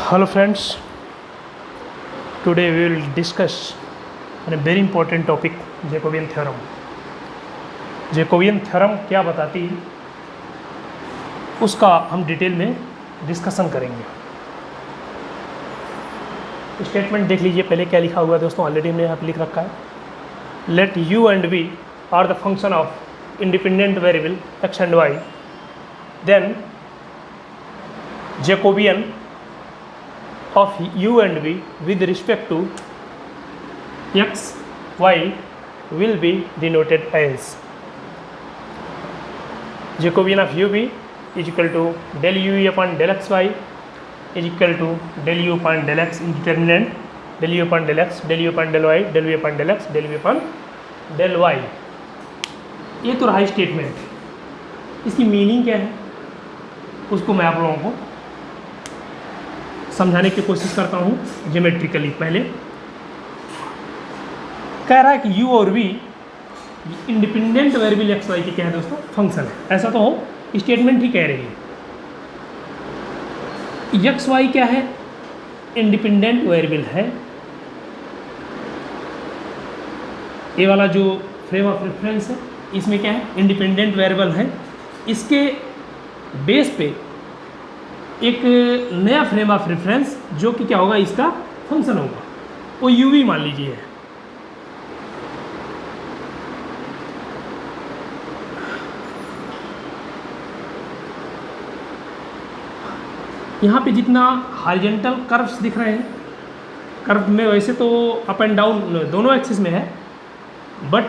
Hello friends, today we will discuss on a very important topic, Jacobian theorem. Jacobian theorem क्या बताती है उसका हम डिटेल में डिस्कशन करेंगे. स्टेटमेंट देख लीजिए पहले क्या लिखा हुआ है दोस्तों, ऑलरेडी हमने यहाँ पे लिख रखा है. Let u and v are the function of independent variable x and y, then Jacobian of u and v with respect to x, y will be denoted as Jacobian of u v is equal to del u v upon del x y is equal to del u upon del x indeterminate, del u upon del x, del u upon del y, del v upon del x, del v upon del y. ये तो रहा statement. इसकी meaning क्या है उसको मैं आप लोगों को समझाने की कोशिश करता हूँ ज्योमेट्रिकली. पहले कह रहा है कि u और v independent variable x y के क्या है दोस्तों, फंक्शन है. ऐसा तो हो, स्टेटमेंट ही कह रही है. एक्स वाई क्या है, इंडिपेंडेंट वेरिएबल है. ये वाला जो फ्रेम ऑफ रेफरेंस है इसमें क्या है, इंडिपेंडेंट वेरिएबल है. इसके बेस पे एक नया फ्रेम ऑफ रेफरेंस जो कि क्या होगा, इसका फंक्शन होगा, वो यू वी मान लीजिए. यहाँ पे जितना हॉरिजॉन्टल कर्व्स दिख रहे हैं, कर्व में वैसे तो अप एंड डाउन दोनों एक्सिस में है, बट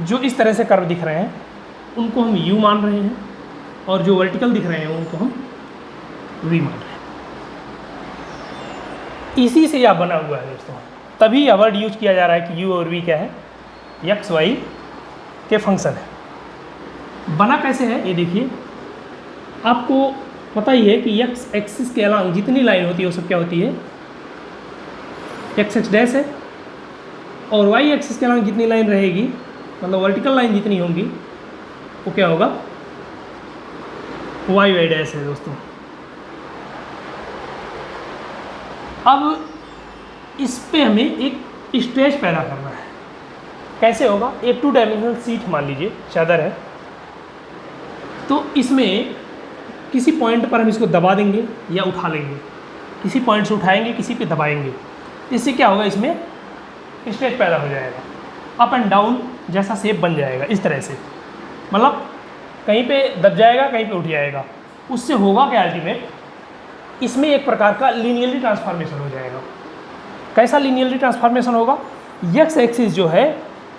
जो इस तरह से कर्व दिख रहे हैं उनको हम यू मान रहे हैं, और जो वर्टिकल दिख रहे हैं उनको हम वी मान रहे हैं. इसी से यह बना हुआ है दोस्तों. तभी यह वर्ड यूज किया जा रहा है कि यू और वी क्या है, एक्स वाई के फंक्शन है. बना कैसे है ये देखिए. आपको पता ही है कि एक्स एक्सिस के अलावा जितनी लाइन होती है वो सब क्या होती है, एक्स एक्स डैश है, और वाई एक्सिस के अलावा जितनी लाइन रहेगी, मतलब वर्टिकल लाइन जितनी होंगी, वो क्या होगा, वाई वाई डैश है दोस्तों. अब इस पे हमें एक स्ट्रेच पैदा करना है. कैसे होगा, एक 2 डायमेंशनल शीट मान लीजिए, चादर है, तो इसमें किसी पॉइंट पर हम इसको दबा देंगे या उठा लेंगे. किसी पॉइंट से उठाएंगे, किसी पे दबाएंगे. इससे क्या होगा, इसमें स्ट्रेच पैदा हो जाएगा. अप एंड डाउन जैसा शेप बन जाएगा इस तरह से, मतलब कहीं पे दब जाएगा, कहीं पे उठ जाएगा. उससे होगा क्या, अल्टीमेट इसमें एक प्रकार का लीनियरली ट्रांसफॉर्मेशन हो जाएगा. कैसा लीनियरली ट्रांसफॉर्मेशन होगा, एक्स एक्सिस जो है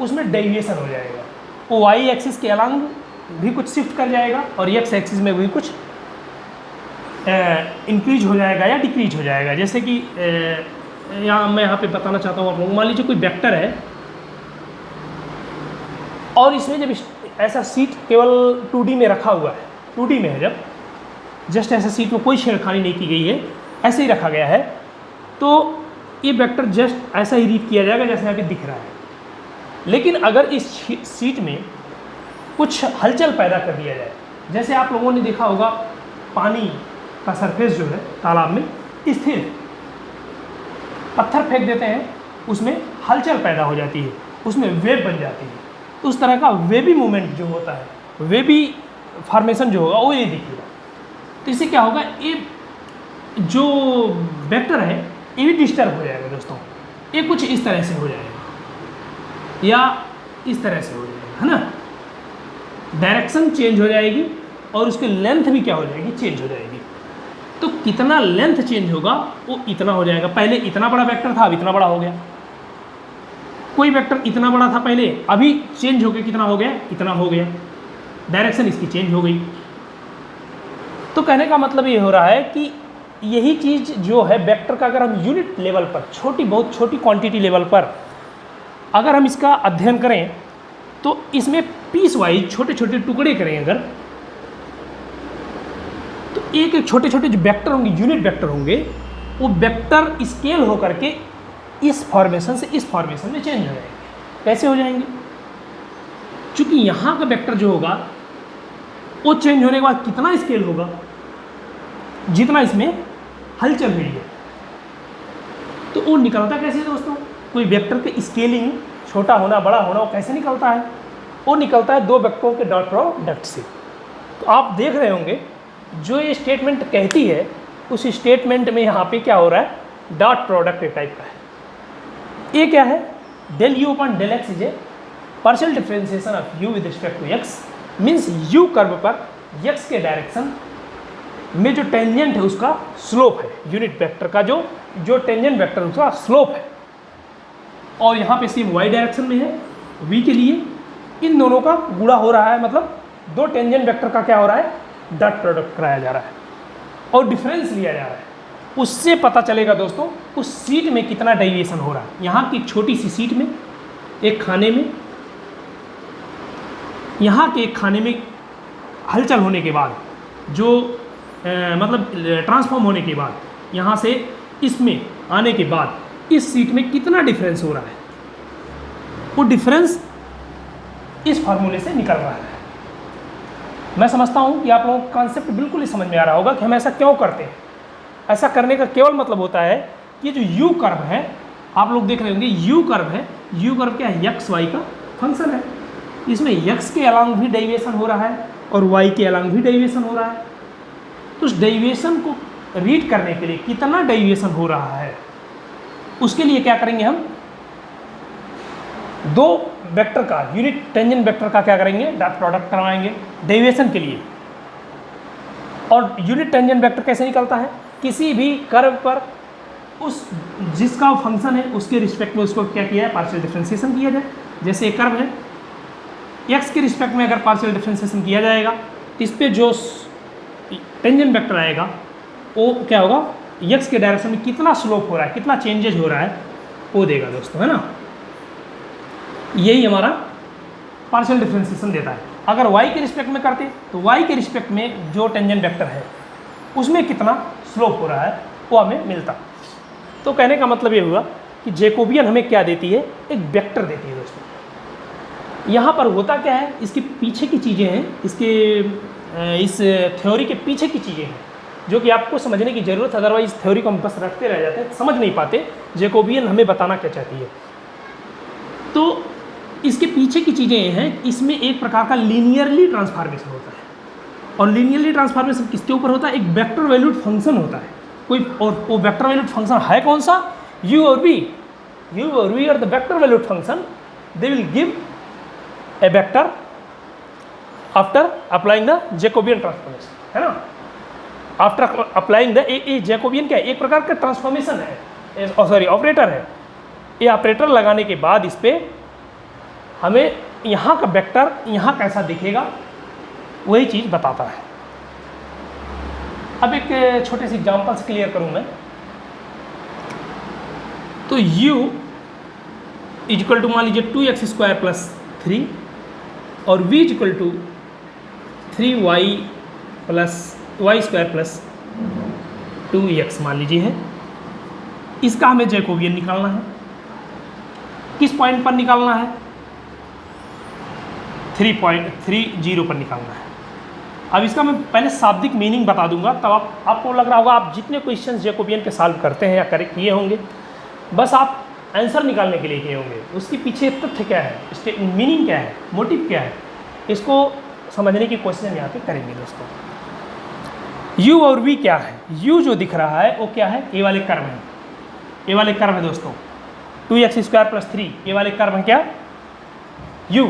उसमें डेविएशन हो जाएगा. वो वाई एक्सिस के अलॉन्ग भी कुछ शिफ्ट कर जाएगा, और एक्स एक्सिस में भी कुछ इंक्रीज हो जाएगा या डिक्रीज हो जाएगा. जैसे कि मैं यहाँ पे बताना चाहता हूँ आप लोग, मान लीजिए कोई वेक्टर है, और इसमें जब ऐसा सीट केवल 2D में रखा हुआ है, 2D में है, जब जस्ट ऐसा सीट में कोई छेड़खानी नहीं की गई है, ऐसे ही रखा गया है, तो ये वेक्टर जस्ट ऐसा ही रीड किया जाएगा जैसे यहाँ पे दिख रहा है. लेकिन अगर इस सीट में कुछ हलचल पैदा कर दिया जाए, जैसे आप लोगों ने देखा होगा पानी का सरफेस जो है तालाब में स्थिर, पत्थर फेंक देते हैं, उसमें हलचल पैदा हो जाती है, उसमें वेव बन जाती है. उस तरह का वेबी मूवमेंट जो होता है, वेबी फॉर्मेशन जो होगा वो ये दिखेगा. तो इससे क्या होगा, ये जो वेक्टर है ये भी डिस्टर्ब हो जाएगा दोस्तों. ये कुछ इस तरह से हो जाएगा या इस तरह से हो जाएगा, है ना. डायरेक्शन चेंज हो जाएगी और उसकी लेंथ भी क्या हो जाएगी, चेंज हो जाएगी. तो कितना लेंथ चेंज होगा वो इतना हो जाएगा. पहले इतना बड़ा वेक्टर था, अब इतना बड़ा हो गया. कोई वेक्टर इतना बड़ा था पहले, अभी चेंज होकर कितना हो गया, इतना हो गया. डायरेक्शन इसकी चेंज हो गई. तो कहने का मतलब ये हो रहा है कि यही चीज़ जो है वेक्टर का, अगर हम यूनिट लेवल पर, छोटी बहुत छोटी क्वांटिटी लेवल पर अगर हम इसका अध्ययन करें, तो इसमें पीस वाइज छोटे छोटे टुकड़े करें अगर, तो एक एक छोटे छोटे जो वेक्टर होंगे, यूनिट वेक्टर होंगे, वो वेक्टर स्केल होकर के इस फॉर्मेशन से इस फॉर्मेशन में चेंज हो जाएंगे. कैसे हो जाएंगे, चूँकि यहाँ का वेक्टर जो होगा वो चेंज होने के बाद कितना स्केल होगा, जितना इसमें हलचल हुई है, तो वो निकलता कैसे है दोस्तों? कोई वेक्टर के स्केलिंग छोटा होना बड़ा होना वो कैसे निकलता है? वो निकलता है दो वेक्टरों के डॉट प्रोडक्ट से। तो आप देख रहे होंगे जो ये स्टेटमेंट कहती है उस स्टेटमेंट में यहाँ पे क्या हो रहा है? डॉट प्रोडक्ट टाइप का है। ये क्या है? Del u upon del x is a partial differentiation of u with respect to x, means u curve पर एक्स के डायरेक्शन में जो टेंजेंट है उसका स्लोप है, यूनिट वेक्टर का जो टेंजेंट वेक्टर उसका स्लोप है। और यहाँ पे सेम वाई डायरेक्शन में है, वी के लिए इन दोनों का गुणा हो रहा है, मतलब दो टेंजेंट वेक्टर का क्या हो रहा है? डॉट प्रोडक्ट कराया जा रहा है और डिफरेंस लिया जा रहा है। उससे पता चलेगा दोस्तों उस सीट में कितना डेविएशन हो रहा है। यहाँ की छोटी सी सीट में एक खाने में, यहाँ के एक खाने में हलचल होने के बाद जो मतलब ट्रांसफॉर्म होने के बाद यहाँ से इसमें आने के बाद इस सीट में कितना डिफरेंस हो रहा है, वो डिफरेंस इस फार्मूले से निकल रहा है। मैं समझता हूँ कि आप लोगों को कॉन्सेप्ट बिल्कुल ही समझ में आ रहा होगा कि हम ऐसा क्यों करते हैं। ऐसा करने का केवल मतलब होता है कि जो यू कर्व है, आप लोग देख रहे होंगे यू कर्व है, यू कर्व क्या है? एक्स वाई का फंक्शन है। इसमें एक्स के अलॉन्ग भी डेविएशन हो रहा है और वाई के अलॉन्ग भी डेविएशन हो रहा है। तो उस डेविएशन को रीड करने के लिए कितना डेविएशन हो रहा है उसके लिए क्या करेंगे? हम दो वेक्टर का यूनिट टेंजेंट वेक्टर का क्या करेंगे? डॉट प्रोडक्ट करवाएंगे डेविएशन के लिए। और यूनिट टेंजेंट वेक्टर कैसे निकलता है? किसी भी कर्व पर उस जिसका फंक्शन है उसके रिस्पेक्ट में उसको क्या किया है? पार्शियल डिफरेंशिएशन किया जाए। जैसे एक कर्व है, एक्स के रिस्पेक्ट में अगर पार्शियल डिफरेंशिएशन किया जाएगा इस पर जो टेंजेंट वेक्टर आएगा वो क्या होगा? एक्स के डायरेक्शन में कितना स्लोप हो रहा है, कितना चेंजेज हो रहा है वो देगा दोस्तों, है ना। यही हमारा पार्शियल डिफरेंशिएशन देता है। अगर y के रिस्पेक्ट में करते तो y के रिस्पेक्ट में जो टेंजेंट वेक्टर है उसमें कितना स्लोप हो रहा है वो हमें मिलता। तो कहने का मतलब ये हुआ कि जैकोबियन हमें क्या देती है? एक वेक्टर देती है दोस्तों। यहाँ पर होता क्या है? इसके पीछे की चीज़ें हैं, इस थ्योरी के पीछे की चीज़ें हैं जो कि आपको समझने की ज़रूरत है, अदरवाइज थ्योरी को हम बस रखते रह जाते हैं, समझ नहीं पाते जैकोबियन हमें बताना क्या चाहती है। तो इसके पीछे की चीज़ें हैं, इसमें एक प्रकार का लीनियरली ट्रांसफॉर्मेशन होता है। और लीनियरली ट्रांसफॉर्मेशन किसके ऊपर होता है? एक वेक्टर वैल्यूड फंक्शन होता है कोई, और वो वेक्टर वैल्यूड फंक्शन है कौन सा? u और v are the vector valued function, they will give a vector after applying the Jacobian transformation, है ना। After applying the a Jacobian क्या है? एक प्रकार का ट्रांसफॉर्मेशन है, सॉरी ऑपरेटर है। ये ऑपरेटर लगाने के बाद इस पर हमें यहाँ का वेक्टर यहाँ कैसा दिखेगा वही चीज़ बताता है। अब एक छोटे से एग्जांपल से क्लियर करूँ मैं। तो u इक्वल टू मान लीजिए 2x² + 3 और v equal to 3y + y² + 2x मान लीजिए है। इसका हमें जैकोबियन निकालना है। किस पॉइंट पर निकालना है? 3.30 पर निकालना है। अब इसका मैं पहले शाब्दिक मीनिंग बता दूंगा, तब आपको लग रहा होगा आप जितने क्वेश्चंस जैकोबियन के सॉल्व करते हैं या करेक्ट किए होंगे बस आप आंसर निकालने के लिए किए होंगे। उसके पीछे तथ्य क्या है, मीनिंग क्या है, मोटिव क्या है, इसको समझने की कोशिश हम यहाँ पे करेंगे दोस्तों। u और v क्या है? u जो दिख रहा है वो क्या है? ए वाले कर्व है, ए वाले कर्व है दोस्तों 2x² + 3, ये वाले कर्व है क्या? u।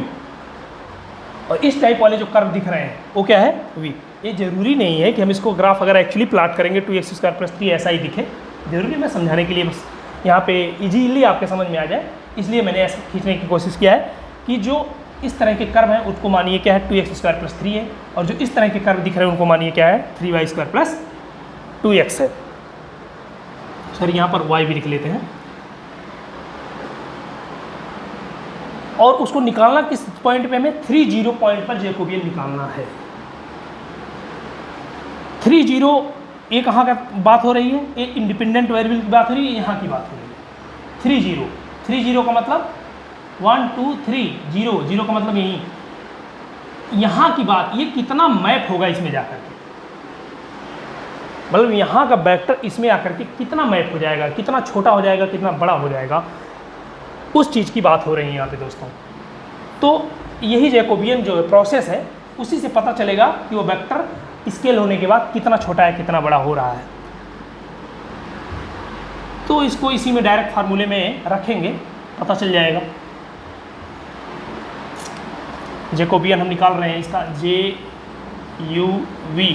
और इस टाइप वाले जो कर्व दिख रहे हैं वो क्या है? v। ये जरूरी नहीं है कि हम इसको ग्राफ अगर एक्चुअली प्लॉट करेंगे 2x² + 3 ऐसा ही दिखे, जरूरी मैं समझाने के लिए बस यहाँ पे इजीली आपके समझ में आ जाए, इसलिए मैंने ऐसा खींचने की कोशिश किया है कि जो इस तरह के कर्व हैं उनको मानिए क्या है? 2x² + 3 है, और जो इस तरह के कर्व दिख रहे हैं उनको मानिए क्या है? 3y² + 2x है। सॉरी यहाँ पर y भी लिख लेते हैं। और उसको निकालना किस पॉइंट पे? हमें 30 पॉइंट पर जैकोबियन निकालना है। 30 ये कहाँ का बात हो रही है? ये इंडिपेंडेंट वेरिएबल की बात हो रही है, यहाँ की बात हो रही है। 30 का मतलब 1 2 3 0 का मतलब यही यहाँ की बात। ये कितना मैप होगा इसमें जाकर के, मतलब यहाँ का वेक्टर इसमें आकर के कितना मैप हो जाएगा, कितना छोटा हो जाएगा, कितना बड़ा हो जाएगा, उस चीज़ की बात हो रही है यहाँ पे दोस्तों। तो यही जैकोबियन जो प्रोसेस है उसी से पता चलेगा कि वो वेक्टर स्केल होने के बाद कितना छोटा है, कितना बड़ा हो रहा है। तो इसको इसी में डायरेक्ट फार्मूले में रखेंगे, पता चल जाएगा। जैकोबियन हम निकाल रहे हैं इसका, j u v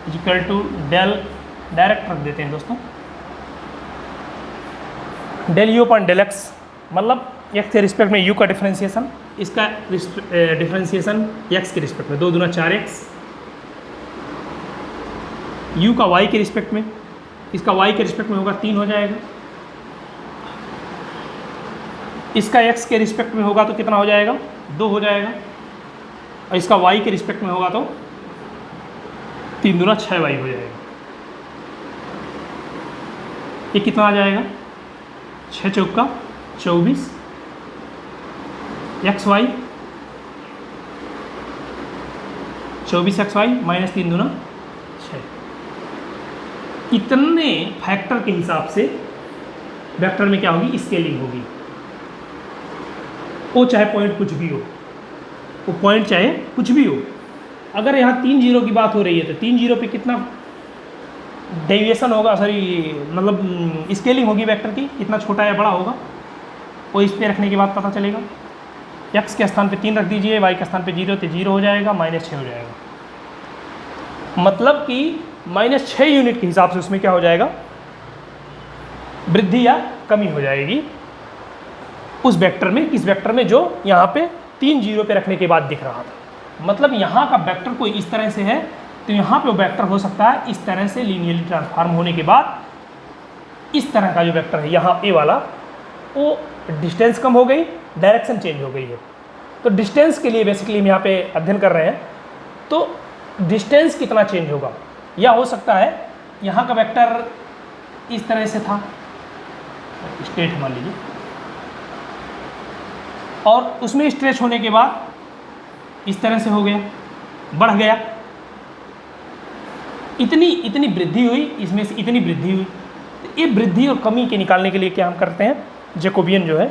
equal to del, direct रख देते हैं दोस्तों, del u upon del x, मतलब एक्स के रिस्पेक्ट में यू का डिफरेंशिएशन, इसका डिफरेंशिएशन एक्स के रिस्पेक्ट में, 2 दूना 4x, यू का वाई के रिस्पेक्ट में, इसका वाई के रिस्पेक्ट में होगा 3 हो जाएगा, इसका एक्स के रिस्पेक्ट में होगा तो कितना हो जाएगा, 2 हो जाएगा, और इसका वाई के रिस्पेक्ट में होगा तो 3 दूना 6y हो जाएगा। ये कितना आ जाएगा, 6 चौका 24 XY, 24 XY माइनस 3 दूना 6। इतने फैक्टर के हिसाब से वेक्टर में क्या होगी, स्केलिंग होगी। वो चाहे पॉइंट कुछ भी हो, वो पॉइंट चाहे कुछ भी हो। अगर यहाँ 3 जीरो की बात हो रही है तो 3 जीरो पे कितना डेविएशन होगा, सॉरी मतलब स्केलिंग होगी वेक्टर की, कितना छोटा या बड़ा होगा, वो इस पे रखने के बाद पता चलेगा। x के स्थान पे 3 रख दीजिए, y के स्थान पे 0, तो 0 हो जाएगा, -6 हो जाएगा। मतलब कि -6 यूनिट के हिसाब से उसमें क्या हो जाएगा, वृद्धि या कमी हो जाएगी उस वेक्टर में, इस वेक्टर में जो यहाँ पे 3 जीरो पे रखने के बाद दिख रहा था। मतलब यहाँ का वेक्टर कोई इस तरह से है तो यहाँ पे वो वेक्टर हो सकता है इस तरह से, लीनियरली ट्रांसफॉर्म होने के बाद इस तरह का जो वेक्टर है यहाँ ए वाला, वो डिस्टेंस कम हो गई, डायरेक्शन चेंज हो गई है। तो डिस्टेंस के लिए बेसिकली हम यहाँ पे अध्ययन कर रहे हैं, तो डिस्टेंस कितना चेंज होगा, या हो सकता है यहाँ का वेक्टर इस तरह से था, स्ट्रेट मान लीजिए, और उसमें स्ट्रेच होने के बाद इस तरह से हो गया, बढ़ गया, इतनी वृद्धि हुई, इसमें से इतनी वृद्धि हुई। तो ये वृद्धि और कमी के निकालने के लिए क्या हम करते हैं, जैकोबियन जो है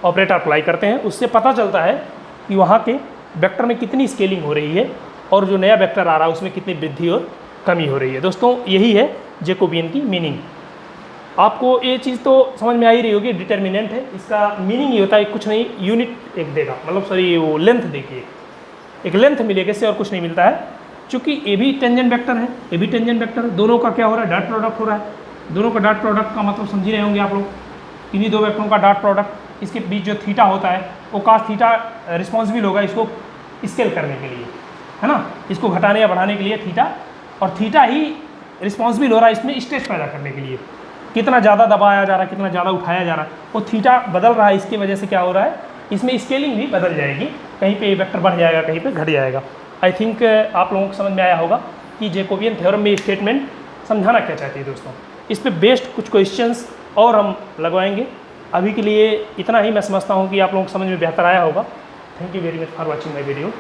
ऑपरेटर अप्लाई करते हैं, उससे पता चलता है कि वहाँ के वेक्टर में कितनी स्केलिंग हो रही है और जो नया वेक्टर आ रहा है उसमें कितनी वृद्धि और कमी हो रही है। दोस्तों यही है जैकोबियन की मीनिंग। आपको ये चीज़ तो समझ में आ ही रही होगी, डिटर्मिनेंट है, इसका मीनिंग ये होता है कुछ नहीं, यूनिट एक देगा, मतलब सॉरी वो लेंथ देखिए, एक लेंथ मिलेगा, इससे और कुछ नहीं मिलता है। चूँकि ए भी टेंजेंट वेक्टर है, ए भी टेंजेंट वेक्टर है, दोनों का क्या हो रहा है, डॉट प्रोडक्ट हो रहा है। दोनों का डॉट प्रोडक्ट का मतलब समझ ही रहे होंगे आप लोग, इन्हीं 2 वेक्टरों का डॉट प्रोडक्ट, इसके बीच जो थीटा होता है वो cos थीटा रिस्पॉन्सिबल होगा इसको स्केल करने के लिए, है ना, इसको घटाने या बढ़ाने के लिए थीटा, और थीटा ही रिस्पॉन्सिबल हो रहा है इसमें स्ट्रेच पैदा करने के लिए, कितना ज़्यादा दबाया जा रहा है, कितना ज़्यादा उठाया जा रहा है, वो थीटा बदल रहा है, इसकी वजह से क्या हो रहा है, इसमें स्केलिंग भी बदल जाएगी, कहीं पे वेक्टर बढ़ जाएगा, कहीं पे घट जाएगा। आई थिंक आप लोगों को समझ में आया होगा कि जैकोबियन थ्योरम में स्टेटमेंट समझाना क्या चाहती है दोस्तों। इस पे बेस्ड कुछ क्वेश्चंस और हम लगवाएंगे। अभी के लिए इतना ही मैं समझता हूँ कि आप लोगों को समझ में बेहतर आया होगा। Thank you very much for watching my video.